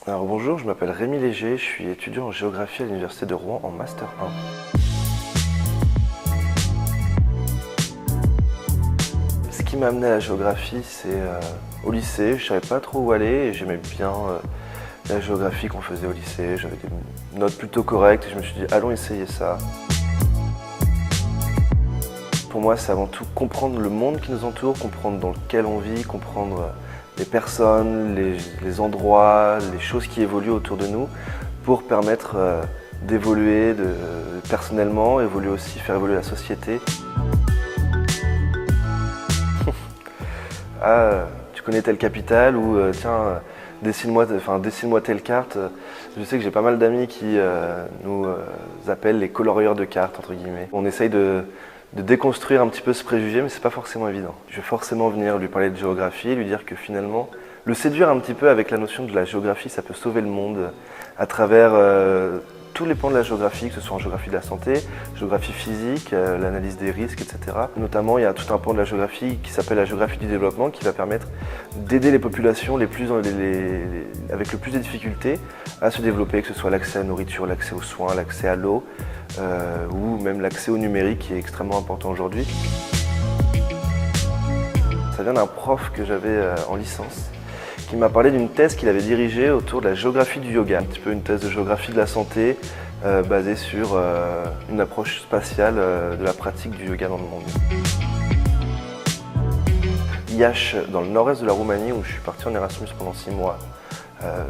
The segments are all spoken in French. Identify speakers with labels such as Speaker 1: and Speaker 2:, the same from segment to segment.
Speaker 1: Alors bonjour, je m'appelle Rémi Léger, je suis étudiant en géographie à l'Université de Rouen en Master 1. Ce qui m'a amené à la géographie, c'est au lycée, je savais pas trop où aller et j'aimais bien la géographie qu'on faisait au lycée. J'avais des notes plutôt correctes et je me suis dit allons essayer ça. Pour moi, c'est avant tout comprendre le monde qui nous entoure, comprendre dans lequel on vit, comprendre les personnes, les endroits, les choses qui évoluent autour de nous pour permettre d'évoluer personnellement, évoluer aussi, faire évoluer la société. Ah, tu connais telle capitale ou tiens, dessine-moi telle carte. Je sais que j'ai pas mal d'amis qui nous appellent les colorieurs de cartes, entre guillemets. On essaye de déconstruire un petit peu ce préjugé, mais c'est pas forcément évident. Je vais forcément venir lui parler de géographie, lui dire que finalement, le séduire un petit peu avec la notion de la géographie, ça peut sauver le monde à travers tous les pans de la géographie, que ce soit en géographie de la santé, géographie physique, l'analyse des risques, etc. Notamment, il y a tout un pan de la géographie qui s'appelle la géographie du développement qui va permettre d'aider les populations avec le plus de difficultés à se développer, que ce soit l'accès à la nourriture, l'accès aux soins, l'accès à l'eau, ou même l'accès au numérique qui est extrêmement important aujourd'hui. Ça vient d'un prof que j'avais en licence qui m'a parlé d'une thèse qu'il avait dirigée autour de la géographie du yoga, un petit peu une thèse de géographie de la santé basée sur une approche spatiale de la pratique du yoga dans le monde. Iași, dans le nord-est de la Roumanie, où je suis parti en Erasmus pendant 6 mois.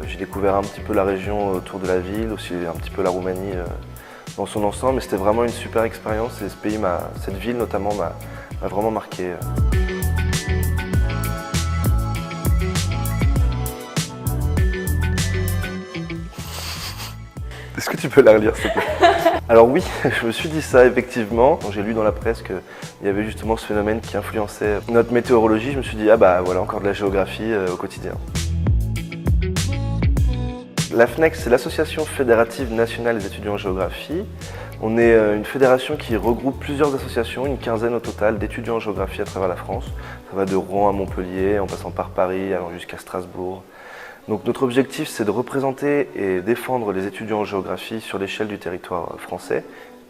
Speaker 1: J'ai découvert un petit peu la région autour de la ville, aussi un petit peu la Roumanie dans son ensemble, mais c'était vraiment une super expérience et cette ville notamment m'a vraiment marqué. Est-ce que tu peux la relire s'il te plaît? Alors oui, je me suis dit ça effectivement. Quand j'ai lu dans la presse qu'il y avait justement ce phénomène qui influençait notre météorologie, je me suis dit ah bah voilà encore de la géographie au quotidien. La FNEC, c'est l'Association fédérative nationale des étudiants en géographie. On est une fédération qui regroupe plusieurs associations, une quinzaine au total d'étudiants en géographie à travers la France. Ça va de Rouen à Montpellier, en passant par Paris, allant jusqu'à Strasbourg. Donc notre objectif, c'est de représenter et défendre les étudiants en géographie sur l'échelle du territoire français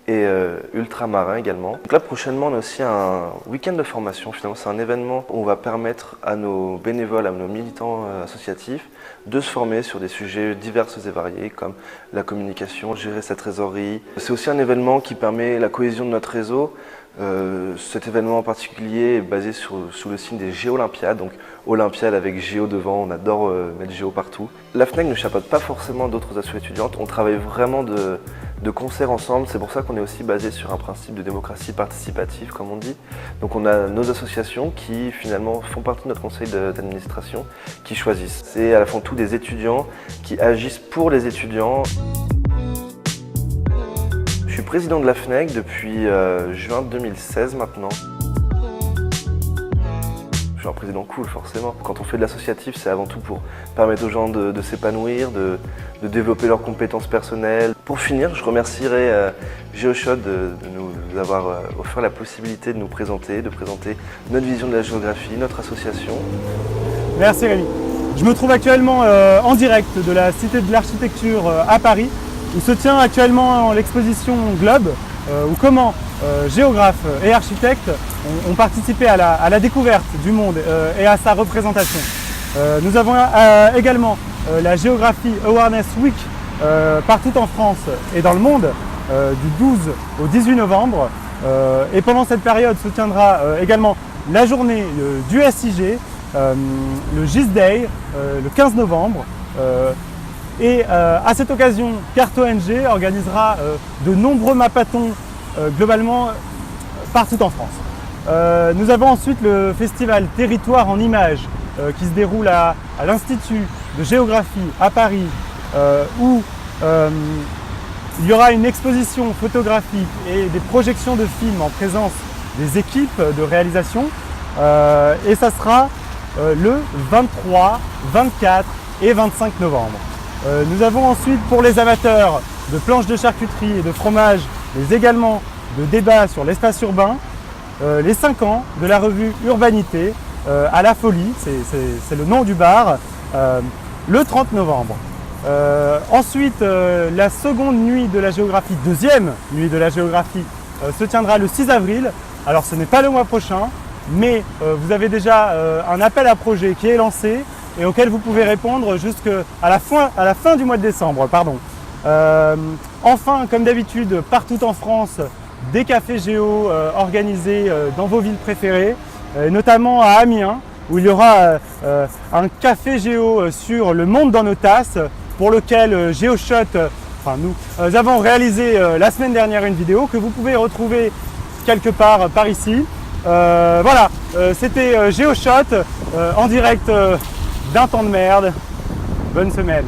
Speaker 1: et ultramarin également. Donc là, prochainement, on a aussi un week-end de formation. Finalement, c'est un événement où on va permettre à nos bénévoles, à nos militants associatifs de se former sur des sujets divers et variés comme la communication, gérer sa trésorerie. C'est aussi un événement qui permet la cohésion de notre réseau. Cet événement en particulier est basé sous le signe des Géolympiades, donc Olympiade avec Géo devant, on adore mettre Géo partout. La FNEC ne chapeaute pas forcément d'autres associations étudiantes, on travaille vraiment de concert ensemble, c'est pour ça qu'on est aussi basé sur un principe de démocratie participative comme on dit. Donc on a nos associations qui finalement font partie de notre conseil d'administration, qui choisissent. C'est à la fin tout des étudiants qui agissent pour les étudiants. Je suis président de la FNEC depuis juin 2016 maintenant. Je suis un président cool forcément. Quand on fait de l'associatif, c'est avant tout pour permettre aux gens de s'épanouir, de développer leurs compétences personnelles. Pour finir, je remercierai GeoShot de nous avoir offert la possibilité de nous présenter, de présenter notre vision de la géographie, notre association.
Speaker 2: Merci Rémi. Je me trouve actuellement en direct de la Cité de l'Architecture à Paris, où se tient actuellement l'exposition Globe, où comment géographes et architectes ont participé à la découverte du monde et à sa représentation. Nous avons également la Geography Awareness Week partout en France et dans le monde, du 12 au 18 novembre. Et pendant cette période se tiendra également la journée du SIG, le GIS Day, le 15 novembre. Et à cette occasion, Carte ONG organisera de nombreux mapatons globalement partout en France. Nous avons ensuite le festival Territoire en images qui se déroule à l'Institut de géographie à Paris où il y aura une exposition photographique et des projections de films en présence des équipes de réalisation et ça sera le 23, 24 et 25 novembre. Nous avons ensuite pour les amateurs de planches de charcuterie et de fromage, mais également de débats sur l'espace urbain, les 5 ans de la revue Urbanité à La Folie, c'est le nom du bar, le 30 novembre. Ensuite, la seconde nuit de la géographie, deuxième nuit de la géographie, se tiendra le 6 avril. Alors ce n'est pas le mois prochain, mais vous avez déjà un appel à projet qui est lancé et auquel vous pouvez répondre jusqu'à la fin du mois de décembre. Enfin, comme d'habitude, partout en France, des cafés géo organisés dans vos villes préférées, notamment à Amiens, où il y aura un café géo sur le monde dans nos tasses, pour lequel GeoShot, nous avons réalisé la semaine dernière une vidéo que vous pouvez retrouver quelque part par ici. Voilà, c'était GeoShot en direct d'un temps de merde. Bonne semaine.